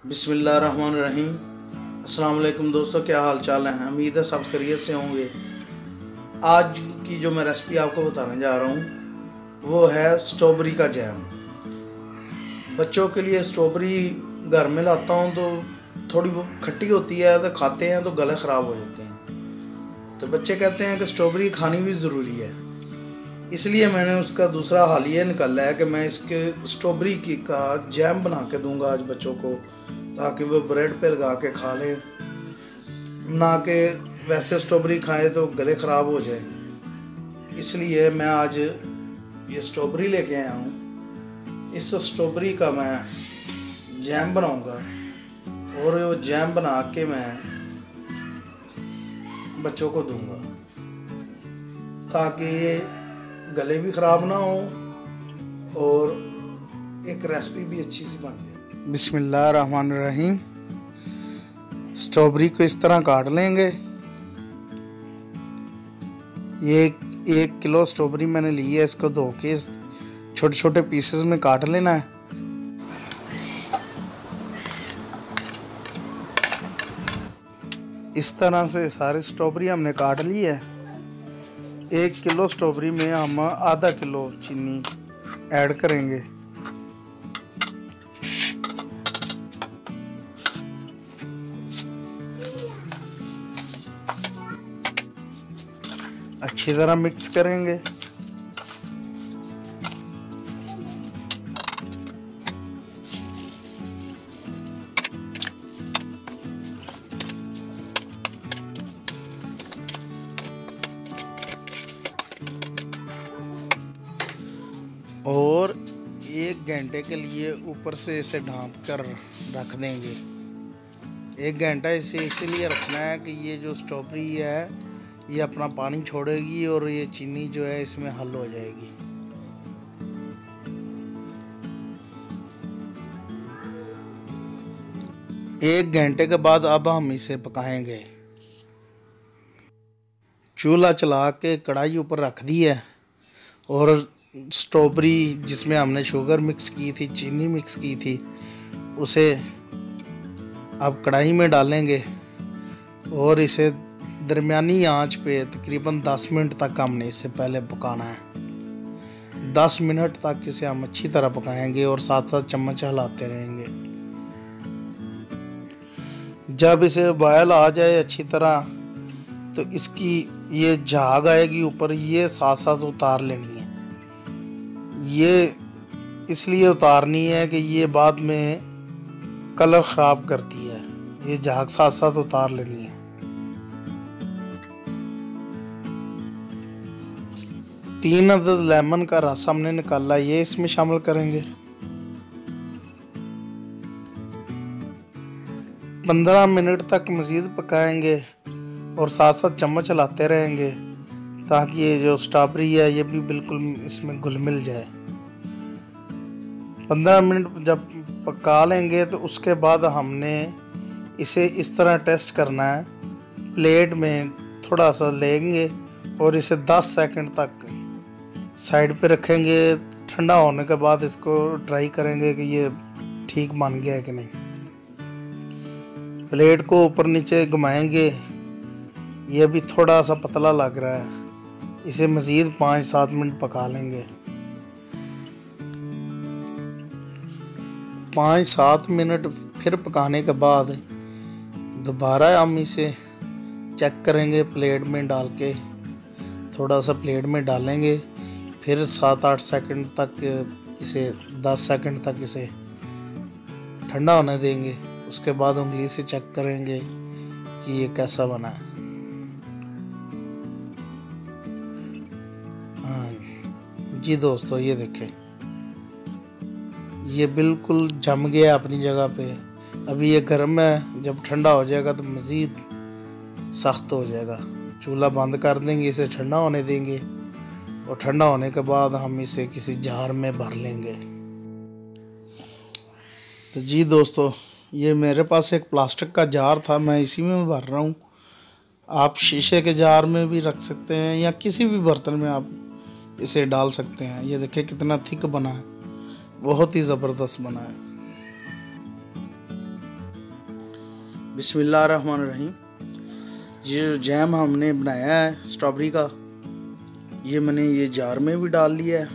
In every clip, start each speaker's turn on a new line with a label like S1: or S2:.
S1: बिस्मिल्लाहिर्रहमानिर्रहीम। अस्सलाम वालेकुम दोस्तों, क्या हाल चाल है। उम्मीद है सब खैरियत से होंगे। आज की जो मैं रेसिपी आपको बताने जा रहा हूँ वो है स्ट्रॉबेरी का जैम। बच्चों के लिए स्ट्रॉबेरी घर में लाता हूँ तो थोड़ी बहुत खट्टी होती है, तो खाते हैं तो गले ख़राब हो जाते हैं। तो बच्चे कहते हैं कि स्ट्रॉबेरी खानी भी ज़रूरी है, इसलिए मैंने उसका दूसरा हाल ये निकाला है कि मैं इसके स्ट्रॉबेरी की का जैम बना के दूंगा आज बच्चों को, ताकि वो ब्रेड पे लगा के खा लें, ना कि वैसे स्ट्रॉबेरी खाएं तो गले ख़राब हो जाए। इसलिए मैं आज ये स्ट्रॉबेरी लेके आया हूँ। इस स्ट्रॉबेरी का मैं जैम बनाऊंगा और वो जैम बना के मैं बच्चों को दूंगा, ताकि ये गले भी ख़राब ना हो और एक रेसिपी भी अच्छी सी बन जाए। बिस्मिल्लाहिर्रहमानिर्रहीम। स्ट्रॉबेरी को इस तरह काट लेंगे। ये 1 किलो स्ट्रॉबेरी मैंने ली है। इसको धो के छोटे छोटे पीसेस में काट लेना है। इस तरह से सारी स्ट्रॉबेरी हमने काट ली है। 1 किलो स्ट्रॉबेरी में हम आधा किलो चीनी ऐड करेंगे। अच्छी तरह मिक्स करेंगे। और 1 घंटे के लिए ऊपर से इसे ढाँप कर रख देंगे। 1 घंटा इसे इसीलिए रखना है कि ये जो स्ट्रॉबेरी है ये अपना पानी छोड़ेगी और ये चीनी जो है इसमें हल हो जाएगी। एक घंटे के बाद अब हम इसे पकाएंगे। चूल्हा चला के कढ़ाई ऊपर रख दी है और स्ट्रॉबेरी जिसमें हमने शुगर मिक्स की थी, चीनी मिक्स की थी, उसे अब कढ़ाई में डालेंगे और इसे दरमियानी आंच पे तकरीबन 10 मिनट तक हमने इसे पहले पकाना है। 10 मिनट तक इसे हम अच्छी तरह पकाएंगे और साथ साथ चम्मच हिलाते रहेंगे। जब इसे बॉयल आ जाए अच्छी तरह तो इसकी ये झाग आएगी ऊपर, ये साथ साथ उतार लेनी है। ये इसलिए उतारनी है कि ये बाद में कलर ख़राब करती है। ये झाग साथ साथ उतार लेनी है। 3 अदद लेमन का रस हमने निकाला, ये इसमें शामिल करेंगे। 15 मिनट तक मज़ीद पकाएंगे और साथ साथ चम्मच चलाते रहेंगे, ताकि ये जो स्ट्रॉबेरी है ये भी बिल्कुल इसमें घुल मिल जाए। 15 मिनट जब पका लेंगे तो उसके बाद हमने इसे इस तरह टेस्ट करना है। प्लेट में थोड़ा सा लेंगे और इसे 10 सेकंड तक साइड पे रखेंगे। ठंडा होने के बाद इसको ट्राई करेंगे कि ये ठीक बन गया है कि नहीं। प्लेट को ऊपर नीचे घुमाएंगे। ये भी थोड़ा सा पतला लग रहा है। इसे मज़ीद 5-7 मिनट पका लेंगे। 5-7 मिनट फिर पकाने के बाद दोबारा हम इसे चेक करेंगे। प्लेट में डाल के थोड़ा सा प्लेट में डालेंगे, फिर 7-8 सेकंड तक इसे 10 सेकंड तक इसे ठंडा होने देंगे। उसके बाद उंगली से चेक करेंगे कि ये कैसा बना है। हाँ जी दोस्तों, ये देखें, ये बिल्कुल जम गया अपनी जगह पे। अभी ये गर्म है, जब ठंडा हो जाएगा तो मज़ीद सख्त हो जाएगा। चूल्हा बंद कर देंगे, इसे ठंडा होने देंगे और ठंडा होने के बाद हम इसे किसी जार में भर लेंगे। तो जी दोस्तों, ये मेरे पास एक प्लास्टिक का जार था, मैं इसी में भर रहा हूँ। आप शीशे के जार में भी रख सकते हैं या किसी भी बर्तन में आप इसे डाल सकते हैं। ये देखिए कितना थिक बना है, बहुत ही ज़बरदस्त बना है। बिस्मिल्लाहिर्रहमानिर्रहीम। ये जो जैम हमने बनाया है स्ट्रॉबेरी का, ये मैंने ये जार में भी डाल लिया है।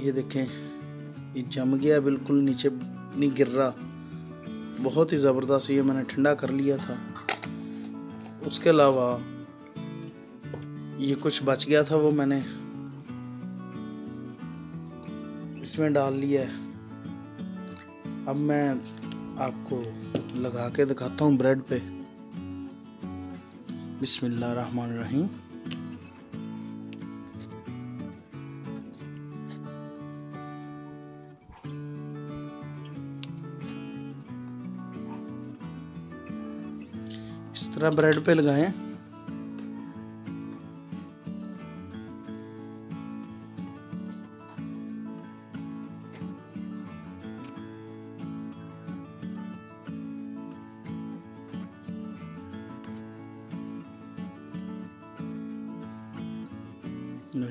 S1: ये देखें, ये जम गया बिल्कुल, नीचे नहीं गिर रहा, बहुत ही ज़बरदस्त। ये मैंने ठंडा कर लिया था। उसके अलावा ये कुछ बच गया था, वो मैंने इसमें डाल लिया है। अब मैं आपको लगा के दिखाता हूँ ब्रेड पे। बिस्मिल्लाहिर्रहमानिर्रहीम। इस तरह ब्रेड पे लगाएं।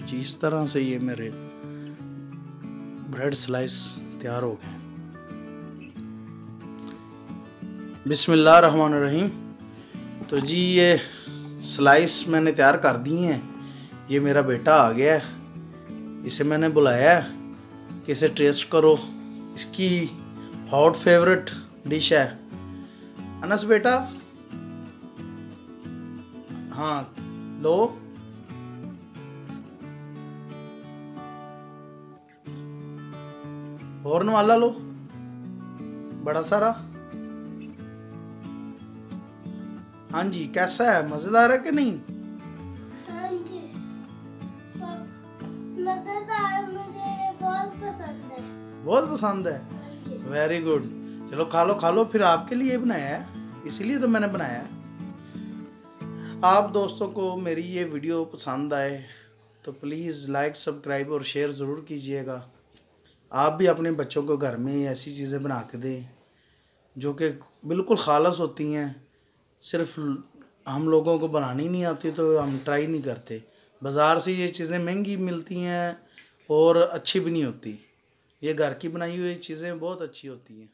S1: जी, इस तरह से ये मेरे ब्रेड स्लाइस तैयार हो गए। बिस्मिल्लाहिर्रहमानिर्रहीम। तो जी, ये स्लाइस मैंने तैयार कर दी हैं। ये मेरा बेटा आ गया है, इसे मैंने बुलाया है कि इसे टेस्ट करो। इसकी हॉट फेवरेट डिश है। अनस बेटा, हाँ लो। हॉर्न वाला लो, बड़ा सारा। हाँ जी, कैसा है, मजेदार है कि नहीं?
S2: हाँ जी, मजेदार, मुझे बहुत पसंद है।
S1: बहुत पसंद है, वेरी गुड। चलो खा लो खा लो, फिर आपके लिए बनाया है, इसीलिए तो मैंने बनाया है। आप दोस्तों को मेरी ये वीडियो पसंद आए तो प्लीज़ लाइक, सब्सक्राइब और शेयर ज़रूर कीजिएगा। आप भी अपने बच्चों को घर में ऐसी चीज़ें बना के दें जो कि बिल्कुल खालस होती हैं। सिर्फ हम लोगों को बनानी नहीं आती तो हम ट्राई नहीं करते। बाज़ार से ये चीज़ें महंगी मिलती हैं और अच्छी भी नहीं होती। ये घर की बनाई हुई चीज़ें बहुत अच्छी होती हैं।